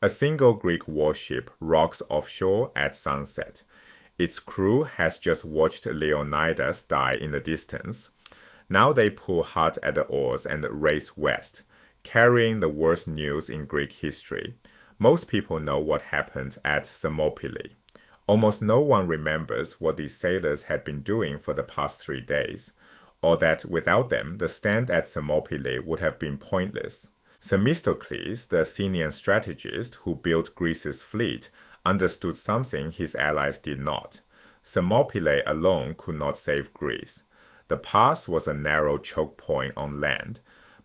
A single Greek warship rocks offshore at sunset. Its crew has just watched Leonidas die in the distance. Now they pull hard at the oars and race west, carrying the worst news in Greek history. Most people know what happened at Thermopylae. Almost no one remembers what these sailors had been doing for the past 3 days, or that without them, the stand at Thermopylae would have been pointless. Themistocles, the Athenian strategist who built Greece's fleet, understood something his allies did not. Thermopylae alone could not save Greece. The pass was a narrow choke point on land,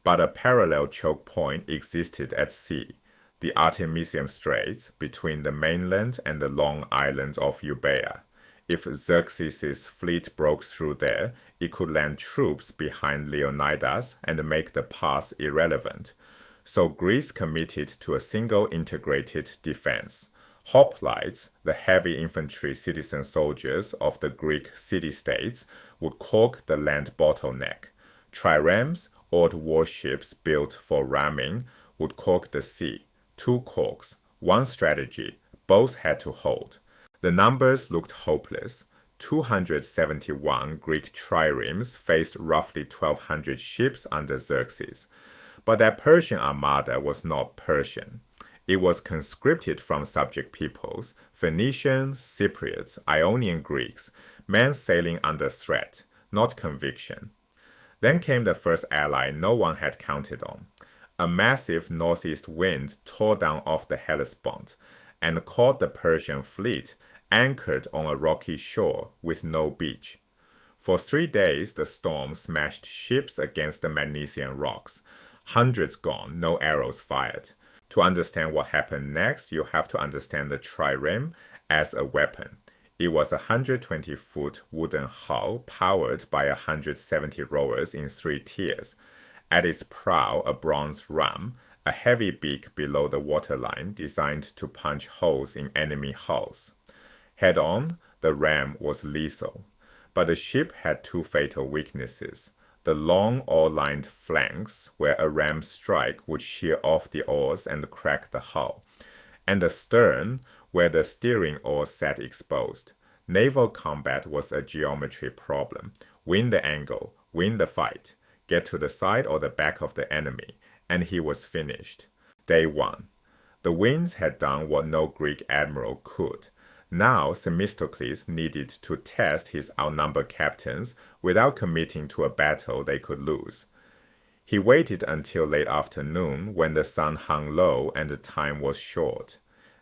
but a parallel choke point existed at sea, the Artemisium straits between the mainland and the long island of Euboea. If Xerxes' fleet broke through there, it could land troops behind Leonidas and make the pass irrelevant. So Greece committed to a single integrated defense. Hoplites, the heavy infantry citizen soldiers of the Greek city-states, would caulk the land bottleneck. Triremes, oared warships built for ramming, would caulk the sea. 2 caulks, 1 strategy, both had to hold. The numbers looked hopeless. 271 Greek triremes faced roughly 1,200 ships under Xerxes. But that Persian armada was not Persian. It was conscripted from subject peoples, Phoenicians, Cypriots, Ionian Greeks, men sailing under threat, not conviction. Then came the first ally no one had counted on. A massive northeast wind tore down off the Hellespont and caught the Persian fleet anchored on a rocky shore with no beach. For 3 days, the storm smashed ships against the magnesian rocks. Hundreds gone, no arrows fired. To understand what happened next, you have to understand the trireme as a weapon. It was a 120-foot wooden hull powered by 170 rowers in 3 tiers. At its prow, a bronze ram, a heavy beak below the waterline designed to punch holes in enemy hulls. Head-on, the ram was lethal. But the ship had 2 fatal weaknesses. The long oar-lined flanks, where a ram's strike would shear off the oars and crack the hull, and the stern, where the steering oar sat exposed. Naval combat was a geometry problem. Win the angle, win the fight, get to the side or the back of the enemy, and he was finished. Day 1. The winds had done what no Greek admiral could. Now Themistocles needed to test his outnumbered captains without committing to a battle they could lose. He waited until late afternoon when the sun hung low and the time was short.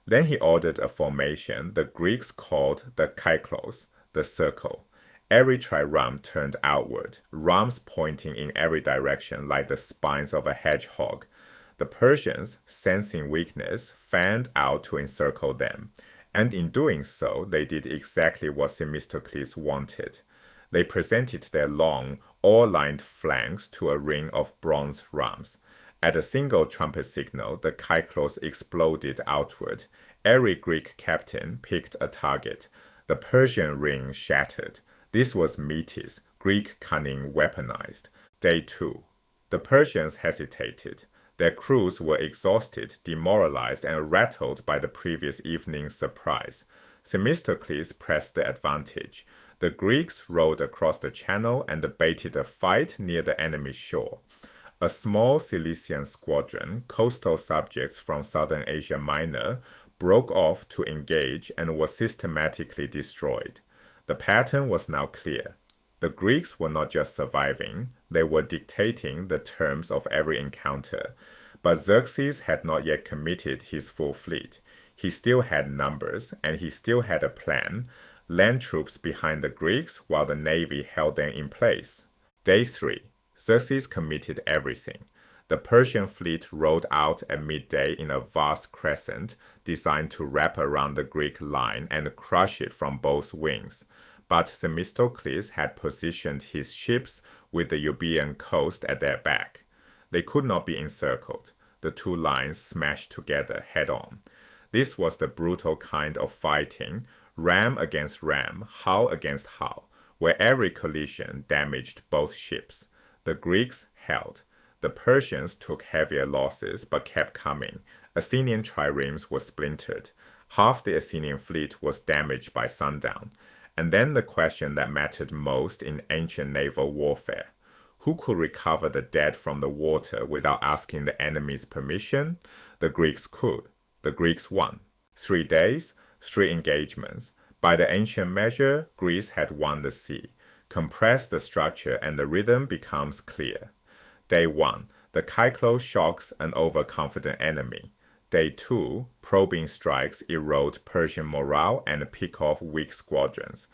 Then he ordered a formation the Greeks called the kyklos, the circle. Every trireme turned outward, rams pointing in every direction like the spines of a hedgehog. The Persians, sensing weakness, fanned out to encircle them. And in doing so, they did exactly what Themistocles wanted. They presented their long, oar-lined flanks to a ring of bronze rams. At a single trumpet signal, the kyklos exploded outward. Every Greek captain picked a target. The Persian ring shattered. This was Metis, Greek cunning weaponized. Day 2. The Persians hesitated. Their crews were exhausted, demoralized, and rattled by the previous evening's surprise. Themistocles pressed the advantage. The Greeks rowed across the channel and baited a fight near the enemy's shore. A small Cilician squadron, coastal subjects from southern Asia Minor, broke off to engage and was systematically destroyed. The pattern was now clear. The Greeks were not just surviving, they were dictating the terms of every encounter. But Xerxes had not yet committed his full fleet. He still had numbers, and he still had a plan: land troops behind the Greeks while the navy held them in place. Day 3. Xerxes committed everything. The Persian fleet rolled out at midday in a vast crescent designed to wrap around the Greek line and crush it from both wings. But Themistocles had positioned his ships with the Euboean coast at their back. They could not be encircled. The 2 lines smashed together head-on. This was the brutal kind of fighting, ram against ram, hull against hull, where every collision damaged both ships. The Greeks held. The Persians took heavier losses but kept coming. Athenian triremes were splintered. Half the Athenian fleet was damaged by sundown. And then the question that mattered most in ancient naval warfare. Who could recover the dead from the water without asking the enemy's permission? The Greeks could. The Greeks won. 3 days, 3 engagements. By the ancient measure, Greece had won the sea. Compress the structure and the rhythm becomes clear. Day 1, the kyklos shocks an overconfident enemy. Day 2, probing strikes erode Persian morale and pick off weak squadrons.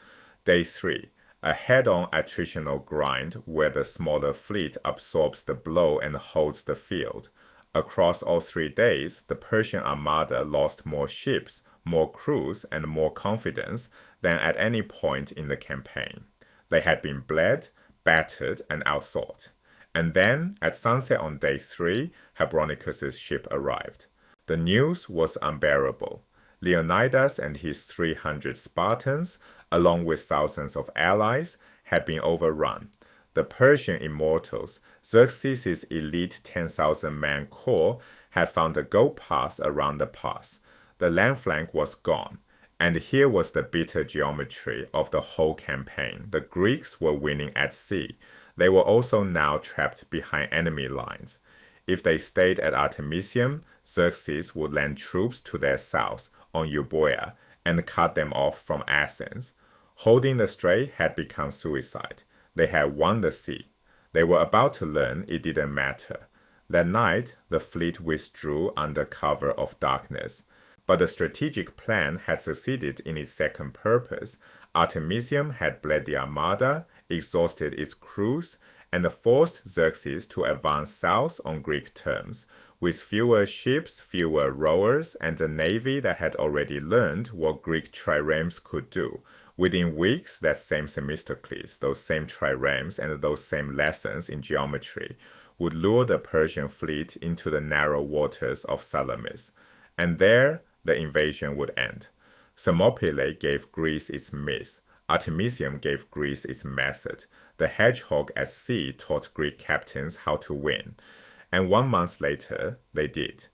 Day 3, a head-on attritional grind where the smaller fleet absorbs the blow and holds the field. Across all 3 days, the Persian armada lost more ships, more crews, and more confidence than at any point in the campaign. They had been bled, battered, and outthought. And then, at sunset on day 3, Hebronicus's ship arrived. The news was unbearable. Leonidas and his 300 Spartans, along with thousands of allies, had been overrun. The Persian immortals, Xerxes' elite 10,000-man corps, had found a gold pass around the pass. The land flank was gone. And here was the bitter geometry of the whole campaign. The Greeks were winning at sea. They were also now trapped behind enemy lines. If they stayed at Artemisium, Xerxes would land troops to their south on Euboea and cut them off from Athens. Holding the strait had become suicide. They had won the sea. They were about to learn it didn't matter. That night, the fleet withdrew under cover of darkness. But the strategic plan had succeeded in its second purpose. Artemisium had bled the armada, exhausted its crews, and forced Xerxes to advance south on Greek terms, with fewer ships, fewer rowers, and a navy that had already learned what Greek triremes could do. Within weeks, that same Themistocles, those same triremes, and those same lessons in geometry would lure the Persian fleet into the narrow waters of Salamis. And there, the invasion would end. Thermopylae gave Greece its myth. Artemisium gave Greece its method. The Hedgehog at sea taught Greek captains how to win. And 1 month later, they did.